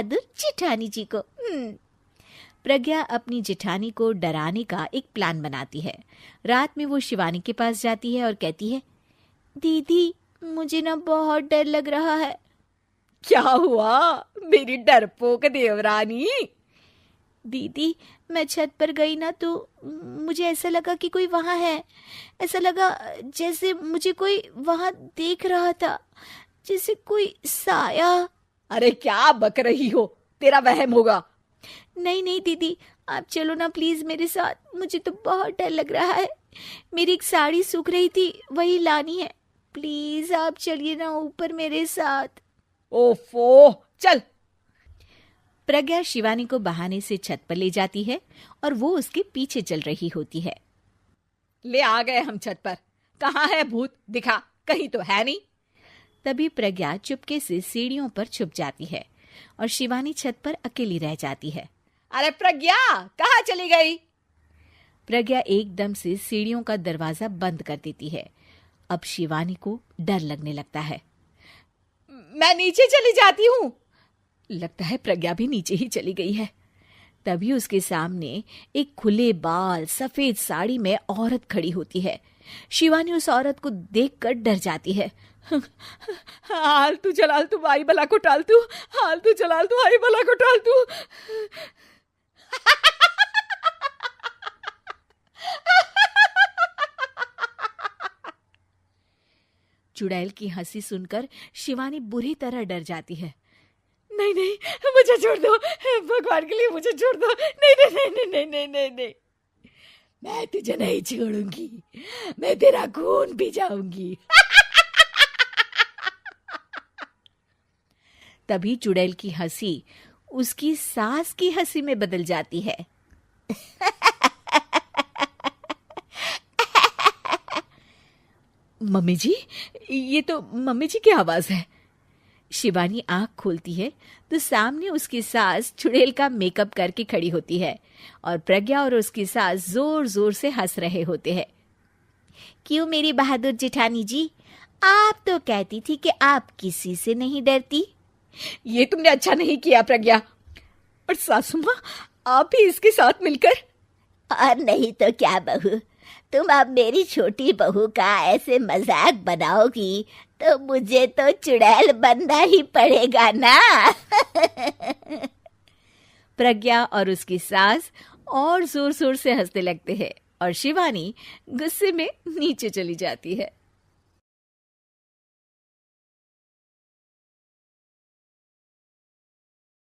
बहादुर जेठानी जी को। प्रज्ञा अपनी जेठानी को डराने का एक प्लान बनाती है। रात में वो शिवानी के पास जाती है और कहती है, दीदी मुझे ना बहुत डर लग रहा है। क्या हुआ मेरी डरपोक देवरानी? दीदी मैं छत पर गई ना तो मुझे ऐसा लगा कि कोई वहां है। ऐसा लगा जैसे मुझे कोई वहां देख रहा था, जैसे कोई साया। अरे क्या बक रही हो, तेरा वहम होगा। नहीं नहीं दीदी, आप चलो ना प्लीज मेरे साथ, मुझे तो बहुत डर लग रहा है। मेरी एक साड़ी सूख रही थी, वही लानी है। प्लीज आप चलिए ना ऊपर मेरे साथ। ओफो चल। प्रज्ञा शिवानी को बहाने से छत पर ले जाती है और वो उसके पीछे चल रही होती है। ले आ गए हम छत पर, कहाँ है भूत, दिखा, कहीं तो है नहीं। तभी प्रज्ञा चुपके से सीढ़ियों पर छुप जाती है और शिवानी छत पर अकेली रह जाती है। अरे प्रज्ञा कहाँ चली गई? प्रज्ञा एकदम से सीढ़ियों का दरवाजा बंद कर देती है। अब शिवानी को डर लगने लगता है। मैं नीचे चली जाती हूँ। लगता है प्रज्ञा भी नीचे ही चली गई है। तभी उसके सामने एक खुले बाल सफेद साड़ी में औरत खड़ी होती है। शिवानी उस औरत को देखकर डर जाती है। हाल तू जलाल तू आई बला को टाल तू, हाल तू जलाल तू आई बला को टाल तू। चुड़ैल की हंसी सुनकर शिवानी बुरी तरह डर जाती है। नहीं नहीं मुझे छोड़ दो, भगवान के लिए मुझे छोड़ दो। नहीं नहीं नहीं नहीं नहीं नहीं नहीं, नहीं। मैं तुझे नहीं छोड़ूंगी, मैं तेरा खून पी जाऊंगी। तभी चुड़ैल की हंसी उसकी सास की हंसी में बदल जाती है। मम्मी जी, ये तो मम्मी जी की आवाज है। शिवानी आंख खोलती है तो सामने उसकी सास चुड़ैल का मेकअप करके खड़ी होती है और प्रज्ञा और उसकी सास जोर जोर से हंस रहे होते हैं। क्यों मेरी बहादुर जेठानी जी, आप तो कहती थी कि आप किसी से नहीं डरती। ये तुमने अच्छा नहीं किया प्रज्ञा। और सासू माँ, आप भी इसके साथ मिलकर। और नहीं तो क्या बहू, तुम अब मेरी छोटी बहू का ऐसे मजाक बनाओगी तो मुझे तो चुड़ैल बनना ही पड़ेगा ना। प्रज्ञा और उसकी सास और जोर जोर से हंसने लगते हैं और शिवानी गुस्से में नीचे चली जाती है।